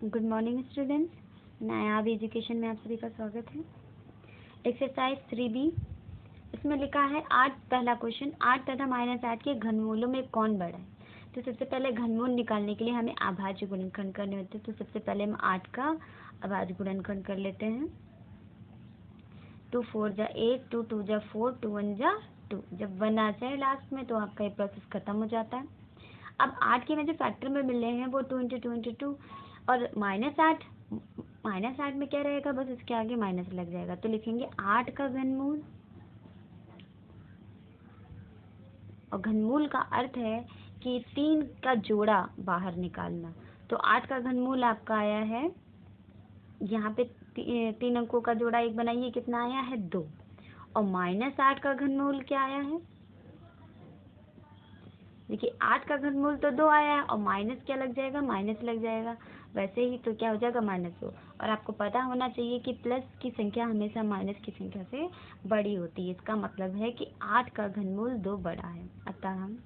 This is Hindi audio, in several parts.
गुड मॉर्निंग स्टूडेंट्स, नायाब एजुकेशन में आप सभी का स्वागत है। एक्सरसाइज 3B, इसमें लिखा है 8 पहला क्वेश्चन, 8 तथा -8 के घनमूलों में कौन बड़ा है। तो सबसे पहले घनमूल निकालने के लिए हमें अभाज्य गुणनखंड करने होते हैं। तो सबसे पहले हम 8 का अभाज्य गुणनखंड कर लेते हैं। 2 4 जा 8, 2 2 जा 4, 2 1 जा 2। जब 1 आ जाए लास्ट में तो आपका ये प्रोसेस खत्म हो जाता है। अब 8 के में जो फैक्टर में मिल रहे हैं वो 2 × 2 × 2 और -8 में क्या रहेगा, बस इसके आगे माइनस लग जाएगा। तो लिखेंगे 8 का घनमूल, और घनमूल का अर्थ है कि 3 का जोड़ा बाहर निकालना। तो 8 का घनमूल आपका आया है, यहाँ पे 3 अंकों का जोड़ा एक बनाइए, कितना आया है 2। और -8 का घनमूल क्या आया है, देखिए 8 का घनमूल तो 2 आया है और माइनस क्या लग जाएगा, माइनस लग जाएगा। वैसे ही तो क्या हो जाएगा, -2। और आपको पता होना चाहिए कि प्लस की संख्या हमेशा माइनस की संख्या से बड़ी होती है। इसका मतलब है कि 8 का घनमूल 2 बड़ा है। अतः हम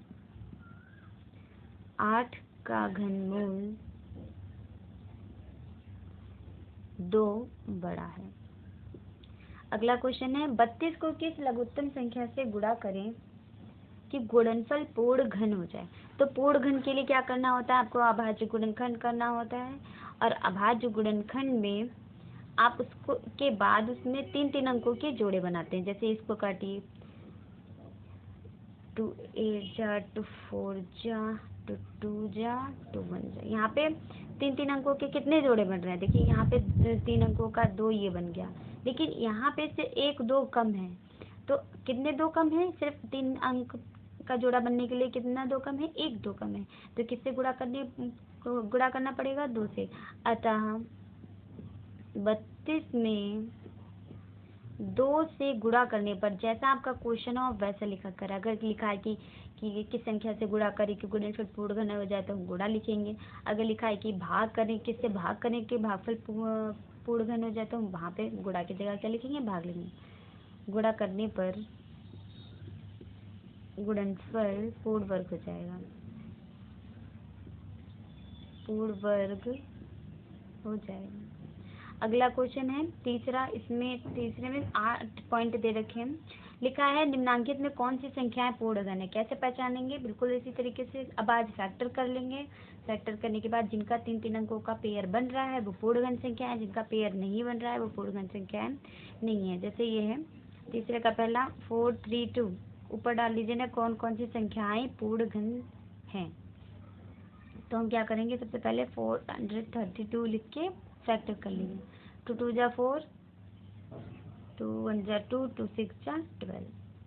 8 का घनमूल 2 बड़ा है। अगला क्वेश्चन है 32 को किस लघुत्तम संख्या से गुणा करें कि गुणनफल पूर्ण घन हो जाए। तो पूर्ण घन के लिए क्या करना होता है, आपको अभाज्य गुणनखंड करना होता है। और अभाज्य गुणनखंड में आप उसको के बाद उसमें 3 अंकों के जोड़े बनाते हैं। जैसे इसको काटिए, 2 8 जा 2 4 जा 2 2 जा 2 1 जा। यहाँ पे 3 अंकों के कितने जोड़े बन रहे हैं, देखिए यहाँ पे 3 अंकों का 2 ये बन गया, लेकिन यहाँ पे से 1 2 कम है। तो कितने 2 कम है, सिर्फ 3 अंक का जोड़ा बनने के लिए कितना 2 कम है, 1 2 कम है। तो किससे गुणा करना पड़ेगा, 2 से। अतः 32 में 2 से गुणा करने पर जैसा आपका क्वेश्चन हो वैसा लिखा कर। अगर लिखा है कि किस संख्या से गुणा करें कि गुणनफल पूर्ण घन हो जाए तो हम गुणा लिखेंगे। अगर लिखा है कि भाग करें, किससे भाग करें कि भागफल पूर्ण घन हो जाए तो हम वहाँ पे गुणा की जगह क्या लिखेंगे, भाग लिखेंगे। गुणा करने पर गुणनफल पूर्ण वर्ग हो जाएगा, पूर्ण वर्ग हो जाएगा। अगला क्वेश्चन है तीसरा, इसमें तीसरे में 8 पॉइंट दे रखे हैं। लिखा है निम्नांकित में कौन सी संख्याएं पूर्ण घन है। कैसे पहचानेंगे, बिल्कुल इसी तरीके से। अब आज फैक्टर कर लेंगे। फैक्टर करने के बाद जिनका 3 अंकों का पेयर बन रहा है वो पूर्ण घन संख्या है, जिनका पेयर नहीं बन रहा है वो पूर्ण घन संख्या नहीं है। जैसे ये है तीसरे का पहला 4 3 2, ऊपर डाल लीजिए ना कौन कौन सी संख्याएं पूर्ण घन हैं। तो हम क्या करेंगे, सबसे पहले 432 लिख के फैक्टर कर लीजिए। 2 2 जा 4, 2 1 जा 2, 2 6 जा 12,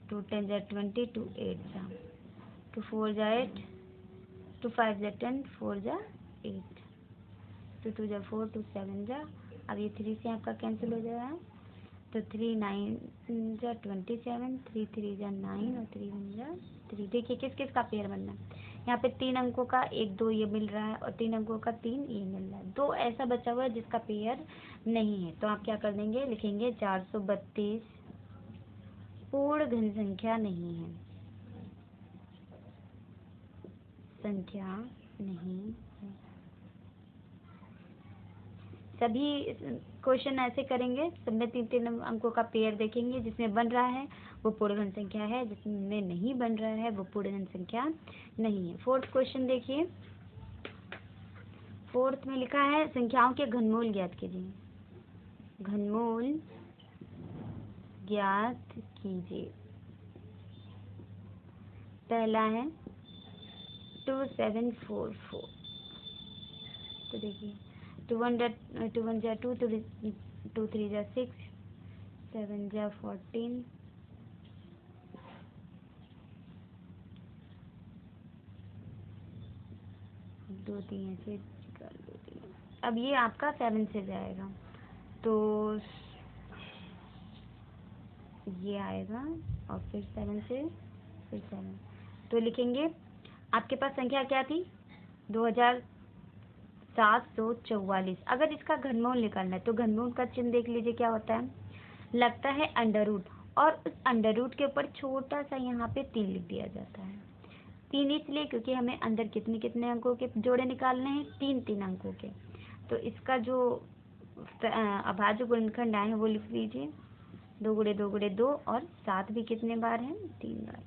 2 10 जा 20, 2 8 जा, 2 4 जा 8, 2 5 जा 10, 4 जा 8, 2 2 जा 4, 2 7 जा। अब ये 3 से आपका कैंसिल हो जाएगा। तो 3 9 जा 27, 3 3 जा 9 और 3 1 जा 3। देखिए किस किस का पेयर बनना है। यहाँ पे 3 अंकों का 1 2 ये मिल रहा है और 3 अंकों का 3 ये मिल रहा है। 2 ऐसा बचा हुआ है जिसका पेयर नहीं है। तो आप क्या कर देंगे, लिखेंगे 432 पूर्ण घन संख्या नहीं है, संख्या नहीं है। सभी क्वेश्चन ऐसे करेंगे, सब में 3 अंकों का पेयर देखेंगे, जिसमें बन रहा है वो पूर्ण घन संख्या है, जिसमें नहीं बन रहा है वो पूर्ण घन संख्या नहीं है। 4th क्वेश्चन देखिए, 4th में लिखा है संख्याओं के घनमूल ज्ञात कीजिए। घनमूल ज्ञात कीजिए। पहला है 2744। तो देखिए 2 1 जा 2, 2 3 जा 6, 7 जा 14, 2 3 ऐसे कर दो 3। अब ये आपका 7 से जाएगा तो ये आएगा और फिर 7 से फिर 7। तो लिखेंगे आपके पास संख्या क्या थी, 2744। अगर इसका घनमूल निकालना है तो घनमूल का चिन्ह देख लीजिए क्या होता है, लगता है अंडर रूट, और उस अंडर रूट के ऊपर छोटा सा यहाँ पे 3 लिख दिया जाता है। 3 इसलिए क्योंकि हमें अंदर कितने अंकों के जोड़े निकालने हैं, 3 अंकों के। तो इसका जो अभाज्य गुणनखंड आए हैं वो लिख लीजिए। 2 गुणे 2 गुणे 2 और 7 भी कितने बार हैं? 3 बार।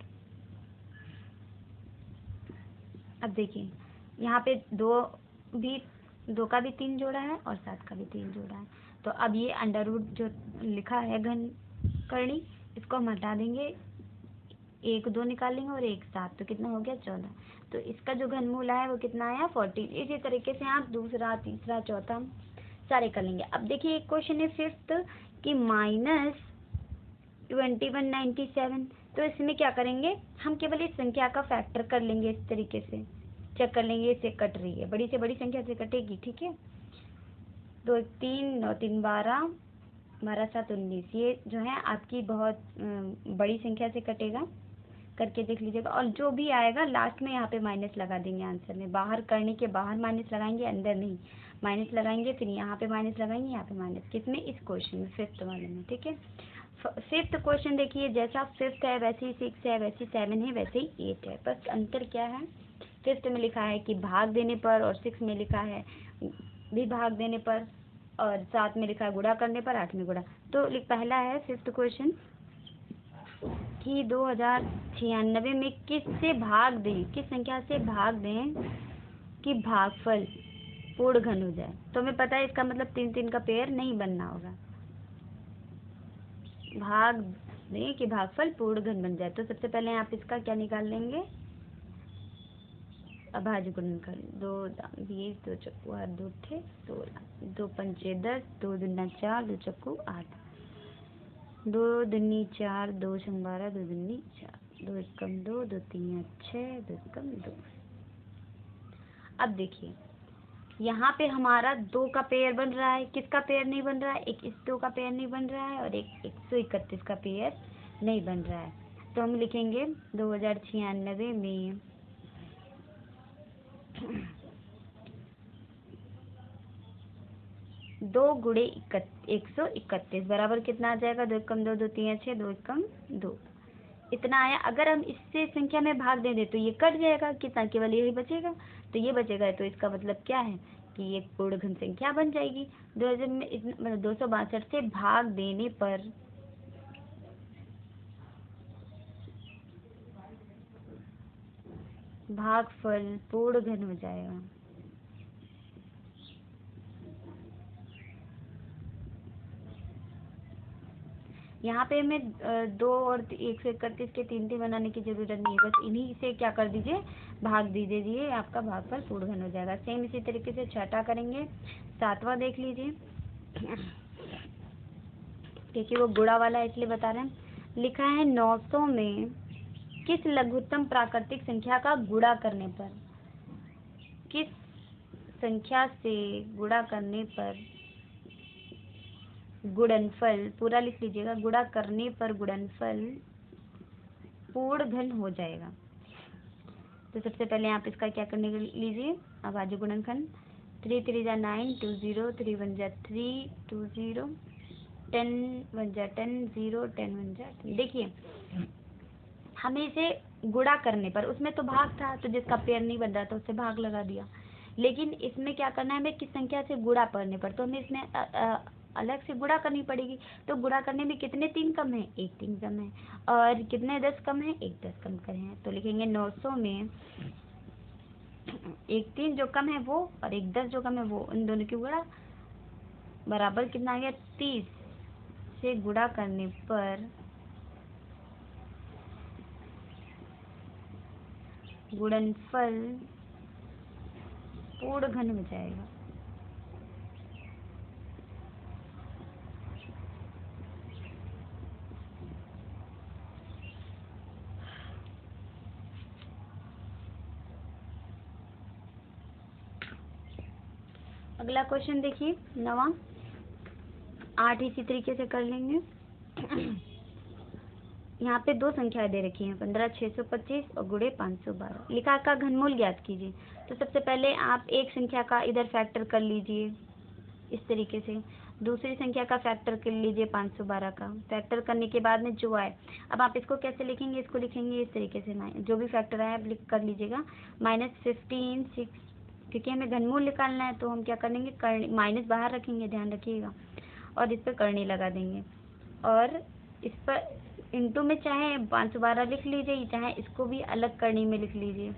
अब देखिए यहाँ पे 2 का भी 3 जोड़ा है और 7 का भी 3 जोड़ा है। तो अब ये अंडर रूट जो लिखा है घन करनी, इसको हम हटा देंगे, 1 2 निकालेंगे और 1 7, तो कितना हो गया? 14। तो इसका जो घनमूल आया वो कितना आया? 14। इसी तरीके से आप दूसरा, तीसरा, चौथा सारे कर लेंगे। अब देखिए एक क्वेश्चन है 5th कि -2197, तो इसमें क्या करेंगे? हम केवल इस संख्या का फैक्टर कर लेंगे। इस तरीके से चेक कर लेंगे इससे कट रही है, बड़ी से बड़ी संख्या से कटेगी, ठीक है। 2 1 3 9 3 12 12 7 19, ये जो है आपकी बहुत बड़ी संख्या से कटेगा, करके देख लीजिएगा। और जो भी आएगा लास्ट में यहाँ पे माइनस लगा देंगे आंसर में। बाहर करने के बाहर माइनस लगाएंगे, अंदर नहीं। माइनस लगाएंगे, फिर यहाँ पे माइनस लगाएंगे, यहाँ पे माइनस। किसमें? इस क्वेश्चन में, 5th वाले में, ठीक है। 5th क्वेश्चन देखिए, जैसा 5th है वैसे ही 6 है, वैसे ही 7 है, वैसे ही 8 है। बस अंतर क्या है? 5th में लिखा है कि भाग देने पर, और 6 में लिखा है भी भाग देने पर, और 7 में लिखा है गुणा करने पर, 8 में गुणा। तो पहला है 5th क्वेश्चन कि 2096 में किससे भाग दें, किस संख्या से भाग दें कि भागफल पूर्ण घन हो जाए। तो हमें पता है इसका मतलब 3 3 का पेयर नहीं बनना होगा। भाग दें कि भागफल पूर्ण घन बन जाए। तो सबसे पहले आप इसका क्या निकाल लेंगे? अभाज्य गुणनखंड। 2 20, 2 चक्कू 8, 2 थे 16, 2 पंचे 10, 2 दूना 4, 2 चक्कू 8, 2 दूनी 4, 2 छंग 12, 2 दूनी 4, 2 एकम 2, 2 तीन 6, 2 एकम 2। अब देखिए यहाँ पे हमारा 2 का पेयर बन रहा है। किसका पेयर नहीं बन रहा है? एक इस 2 का पेयर नहीं बन रहा है और एक 131 का पेयर नहीं बन रहा है। तो हम लिखेंगे 2096 में 2 गुणे 131 बराबर कितना आ जाएगा? 2 एकम 2, 2 तीन 6, 2 एकम 2, इतना आया। अगर हम इससे संख्या में भाग दे दें तो ये कट जाएगा, कितना? केवल यही बचेगा। तो ये बचेगा, तो इसका मतलब क्या है कि ये पूर्ण घन संख्या बन जाएगी। 2000 में मतलब 262 से भाग देने पर भागफल पूर्ण घन हो जाएगा। यहाँ पे हमें 2 और 131 के 3 3 बनाने की जरूरत नहीं है। बस इन्हीं से क्या कर दीजिए? भाग दीजिए, आपका भागफल पूर्ण घन हो जाएगा। सेम इसी तरीके से छठा करेंगे। 7वां देख लीजिए, क्योंकि वो गुणा वाला है इसलिए बता रहे हैं। लिखा है 900 में किस लघुत्तम प्राकृतिक संख्या का गुणा करने पर, किस संख्या से गुणा करने पर गुणनफल, पूरा लिख लीजिएगा, गुणा करने पर गुणनफल पूर्ण घन हो जाएगा। तो सबसे पहले आप इसका क्या करने लीजिए? अभाज्य गुणनखंड। 3 3 जा 9, 2 0, 3 1 जा 3, 2 0, 10 1 जा 10, 0 10 1 जा 10। देखिए हमें इसे गुणा करने पर, उसमें तो भाग था, तो जिसका पेयर नहीं बन रहा था उससे भाग लगा दिया। लेकिन इसमें क्या करना है हमें? किस संख्या से गुणा करने पर, तो हमें इसमें अलग से गुणा करनी पड़ेगी। तो गुणा करने में कितने 3 कम है? 1 3 कम है। और कितने 10 कम है? 1 10 कम कर है। तो लिखेंगे 900 में 1 3 जो कम है वो और 1 10 जो कम है वो, इन दोनों की गुणा बराबर कितना आ गया? 30 से गुणा करने पर गुणनफल पूर्ण घन हो जाएगा। अगला क्वेश्चन देखिए 9वां। 8 इसी तरीके से कर लेंगे। यहाँ पे 2 संख्याएं दे रखी हैं, 15 625 और गुणे 512। लिखा का घनमूल ज्ञात कीजिए। तो सबसे पहले आप एक संख्या का इधर फैक्टर कर लीजिए इस तरीके से, दूसरी संख्या का फैक्टर कर लीजिए 512 का। फैक्टर करने के बाद में जो आए, अब आप इसको कैसे लिखेंगे? इसको लिखेंगे इस तरीके से, जो भी फैक्टर आए आप लिख कर लीजिएगा। -15 6 क्योंकि हमें घनमूल निकालना है, तो हम क्या करेंगे, करनी माइनस बाहर रखेंगे, ध्यान रखिएगा, और इस पर करनी लगा देंगे। और इस पर इंटू में चाहे 512 लिख लीजिए, चाहे इसको भी अलग करनी में लिख लीजिए,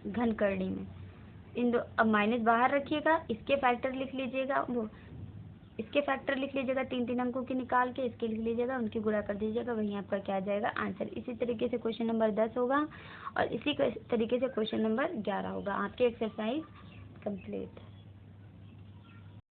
घन करनी में। इन दो, अब माइनस बाहर रखिएगा, इसके फैक्टर लिख लीजिएगा, वो इसके फैक्टर लिख लीजिएगा 3 अंकों की निकाल के, इसके लिख लीजिएगा, उनकी गुणा कर दीजिएगा, वही आपका क्या आ जाएगा, आंसर। इसी तरीके से क्वेश्चन नंबर 10 होगा और इसी तरीके से क्वेश्चन नंबर 11 होगा। आपके एक्सरसाइज कंप्लीट।